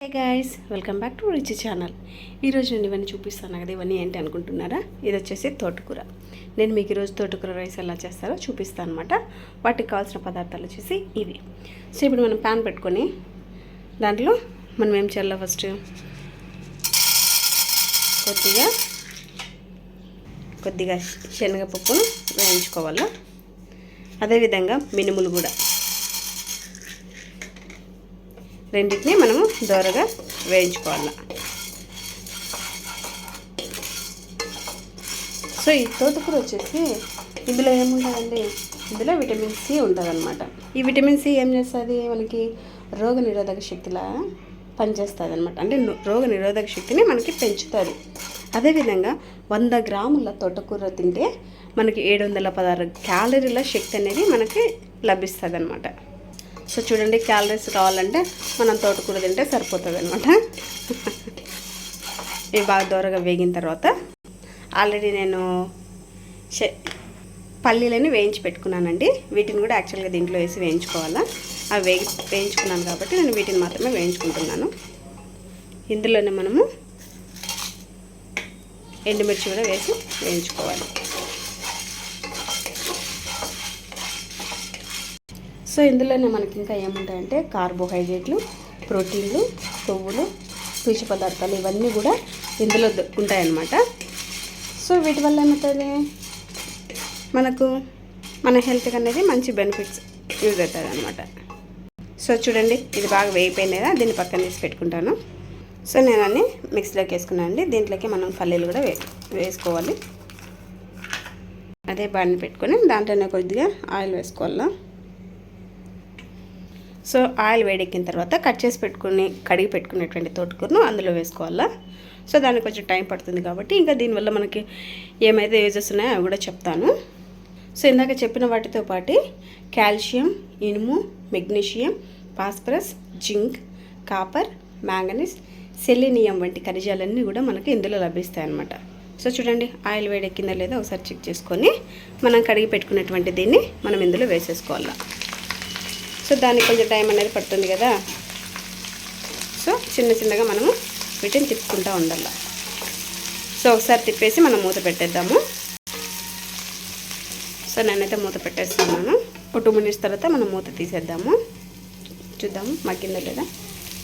Hi guys, welcome back to rich channel. ఈరోజు నేను ఇవన్నీ చూపిస్తాను కదా. ఇవన్నీ ఏంటి అనుకుంటున్నారా? ఇది వచ్చేసి తోటకూర. నేను మీకు ఈరోజు తోటకూర రైస్ ఎలా చేస్తారో చూపిస్తాను అనమాట. వాటికి కావాల్సిన పదార్థాలు వచ్చేసి ఇవి. సో ఇప్పుడు మనం ప్యాన్ పెట్టుకొని దాంట్లో మనం ఏం చేయాలి, ఫస్ట్ కొద్దిగా శనగపప్పును వేయించుకోవాలి. అదేవిధంగా మినుములు కూడా రెండింటిని మనము దోరగా వేయించుకోవాలి. సో ఈ తోటకూర వచ్చేసి ఇందులో ఏముంటుందండి, ఇందులో విటమిన్ సి ఉంటుంది అనమాట. ఈ విటమిన్ సి ఏం చేస్తుంది, మనకి రోగ నిరోధక శక్తిలా పనిచేస్తుంది అనమాట. అంటే రోగ నిరోధక శక్తిని మనకి పెంచుతుంది. అదేవిధంగా 100 గ్రాముల తోటకూర తింటే మనకి 716 క్యాలరీల శక్తి అనేది మనకి లభిస్తుంది అనమాట. సో చూడండి, క్యాలరీస్ కావాలంటే మనం తోటకూర తింటే సరిపోతుంది అనమాట. ఇవి బాగా దూరగా వేగిన తర్వాత ఆల్రెడీ నేను పల్లీలని వేయించి పెట్టుకున్నానండి. వీటిని కూడా యాక్చువల్గా దీంట్లో వేసి వేయించుకోవాలా. అవి వేయించుకున్నాను కాబట్టి నేను వీటిని మాత్రమే వేయించుకుంటున్నాను. ఇందులోనే మనము ఎండుమిర్చి కూడా వేసి వేయించుకోవాలి. సో ఇందులోనే మనకి ఇంకా ఏముంటాయంటే కార్బోహైడ్రేట్లు, ప్రోటీన్లు, కొవ్వులు, పీచు పదార్థాలు ఇవన్నీ కూడా ఇందులో ఉంటాయన్నమాట. సో వీటి వల్ల ఏమవుతుంది, మన హెల్త్కి అనేది మంచి బెనిఫిట్స్ యూజ్ అవుతుంది అనమాట. సో చూడండి, ఇది బాగా వేగిపోయింది కదా, దీన్ని పక్కన తీసి పెట్టుకుంటాను. సో నేను అన్నీ మిక్సీలోకి వేసుకున్నాను అండి. దీంట్లోకి మనం పల్లీలు కూడా వేసుకోవాలి. అదే బాణీ పెట్టుకొని దాంట్లోనే కొద్దిగా ఆయిల్ వేసుకోవాలి. సో ఆయిల్ వేడెక్కిన తర్వాత కట్ చేసి కడిగి పెట్టుకునేటువంటి తోటకూరను అందులో వేసుకోవాలా. సో దానికి కొంచెం టైం పడుతుంది కాబట్టి ఇంకా దీనివల్ల మనకి ఏమైతే యూజెస్ ఉన్నాయో అవి కూడా చెప్తాను. సో ఇందాక చెప్పిన వాటితో పాటు కాల్షియం, ఇనుము, magnesium, phosphorus, zinc, copper, manganese, selenium వంటి ఖనిజాలన్నీ కూడా మనకి ఇందులో లభిస్తాయి అన్నమాట. సో చూడండి, ఆయిల్ వేడెక్కిందా లేదా ఒకసారి చెక్ చేసుకొని మనం కడిగి పెట్టుకున్నటువంటి దీన్ని మనం ఇందులో వేసేసుకోవాలి. సో దానికి కొంచెం టైం అనేది పడుతుంది కదా. సో చిన్నగా మనము వీటిని తిప్పుకుంటూ ఉండాలి. సో ఒకసారి తిప్పేసి మనం మూత పెట్టేద్దాము. సో నేనైతే మూత పెట్టేస్తున్నాను. ఒక 2 మినిట్స్ తర్వాత మనం మూత తీసేద్దాము. చూద్దాము మగ్గిందా లేదా.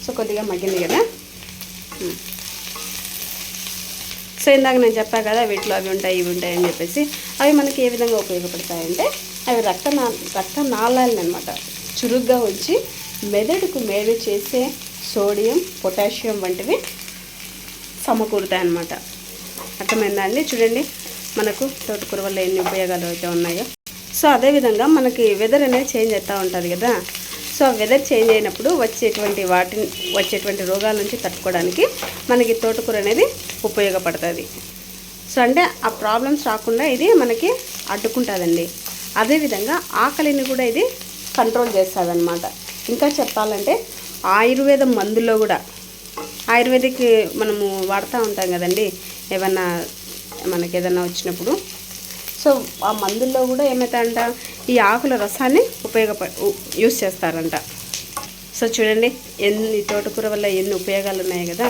సో కొద్దిగా మగ్గింది కదా. సో ఇందాక నేను చెప్పాను కదా, వీటిలో అవి ఉంటాయి ఇవి ఉంటాయి అని చెప్పేసి. అవి మనకి ఏ విధంగా ఉపయోగపడతాయంటే, అవి రక్త నాళాలను అనమాట చురుగ్గా ఉంచి మెదడుకు మేలు చేసే సోడియం, పొటాషియం వంటివి సమకూరుతాయి అన్నమాట. అర్థమైందా అండి? చూడండి మనకు తోటకూర వల్ల ఎన్ని ఉపయోగాలు అయితే ఉన్నాయో. సో అదేవిధంగా మనకి వెదర్ అనేది చేంజ్ అవుతూ ఉంటుంది కదా. సో వెదర్ చేంజ్ అయినప్పుడు వచ్చేటువంటి రోగాల నుంచి తట్టుకోవడానికి మనకి తోటకూర అనేది ఉపయోగపడుతుంది. సో అంటే ఆ ప్రాబ్లమ్స్ రాకుండా ఇది మనకి అడ్డుకుంటుందండి. అదేవిధంగా ఆకలిని కూడా ఇది కంట్రోల్ చేస్తుంది అనమాట. ఇంకా చెప్పాలంటే ఆయుర్వేద మందుల్లో కూడా, ఆయుర్వేదిక్ మనము వాడుతూ ఉంటాం కదండి ఏమన్నా మనకి ఏదన్నా వచ్చినప్పుడు. సో ఆ మందుల్లో కూడా ఏమవుతాయంట, ఈ ఆకుల రసాన్ని యూస్ చేస్తారంట. సో చూడండి ఎన్ని తోటకూర వల్ల ఎన్ని ఉపయోగాలు ఉన్నాయి కదా.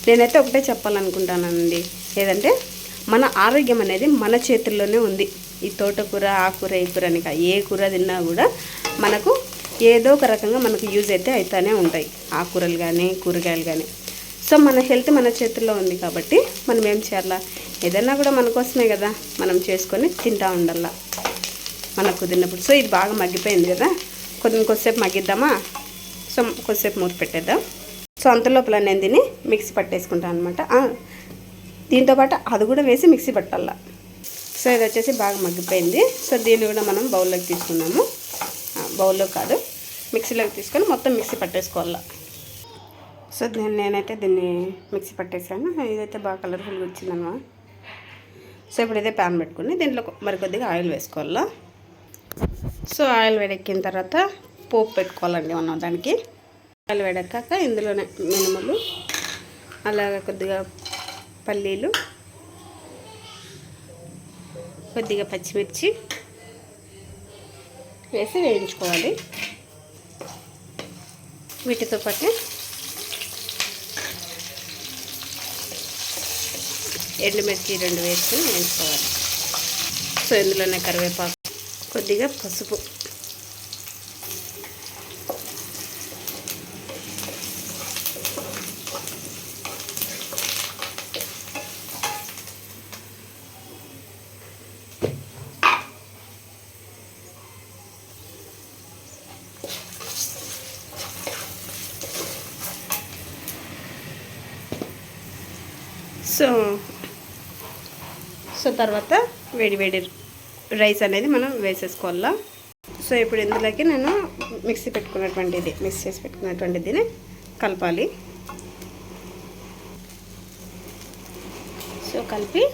నేనైతే ఒకటే చెప్పాలనుకుంటానండి, ఏదంటే మన ఆరోగ్యం అనేది మన చేతుల్లోనే ఉంది. ఈ తోటకూర, ఆకుకూర, ఈ కూర అని ఏ కూర తిన్నా కూడా మనకు ఏదో ఒక రకంగా మనకు యూజ్ అయితే అవుతానే ఉంటాయి, ఆకుకూరలు కానీ కూరగాయలు కానీ. సో మన హెల్త్ మన చేతుల్లో ఉంది కాబట్టి మనం ఏం చేయాలా, ఏదైనా కూడా మన కోసమే కదా మనం చేసుకొని తింటూ ఉండాల మనకు కుదిరినప్పుడు. సో ఇది బాగా మగ్గిపోయింది కదా, కొద్దిసేపు మగ్గిద్దామా. సో కొద్దిసేపు మూత పెట్టేద్దాం. సో అంతలోపల నేను దీన్ని మిక్సీ పట్టేసుకుంటాను అనమాట. దీంతోపాటు అది కూడా వేసి మిక్సీ పట్టాల. సో ఇది వచ్చేసి బాగా మగ్గిపోయింది. సో దీన్ని కూడా మనం బౌల్లోకి తీసుకున్నాము. బౌల్లో కాదు, మిక్సీలోకి తీసుకొని మొత్తం మిక్సీ పట్టేసుకోవాలి. సో నేనైతే దీన్ని మిక్సీ పట్టేసాను. ఇదైతే బాగా కలర్ఫుల్గా వచ్చిందన్నమాట. సో ఇప్పుడు ఇదే ప్యాన్ పెట్టుకుని దీంట్లో మరికొద్దిగా ఆయిల్ వేసుకోవాలా. సో ఆయిల్ వేడెక్కిన తర్వాత పోపు పెట్టుకోవాలండి మనం దానికి. ఆయిల్ వేడెక్కాక ఇందులోనే మినుములు, అలాగే కొద్దిగా పల్లీలు, కొద్దిగా పచ్చిమిర్చి వేసి వేయించుకోవాలి. వీటితో పాటు ఎండుమిర్చి 2 వేసుకొని వేయించుకోవాలి. సో ఇందులోనే కరివేపాకు, కొద్దిగా పసుపు, సో తర్వాత వేడి వేడి రైస్ అనేది మనం వేసేసుకోవాలా. సో ఇప్పుడు ఇందులోకి నేను మిక్స్ చేసి పెట్టుకున్నటువంటిది కలపాలి. సో కలిపి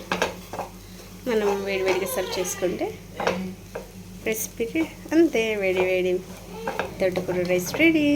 మనం వేడివేడిగా సర్వ్ చేసుకుంటే రెసిపీకి అంతే, వేడి వేడి తోటకూర రైస్ రెడీ.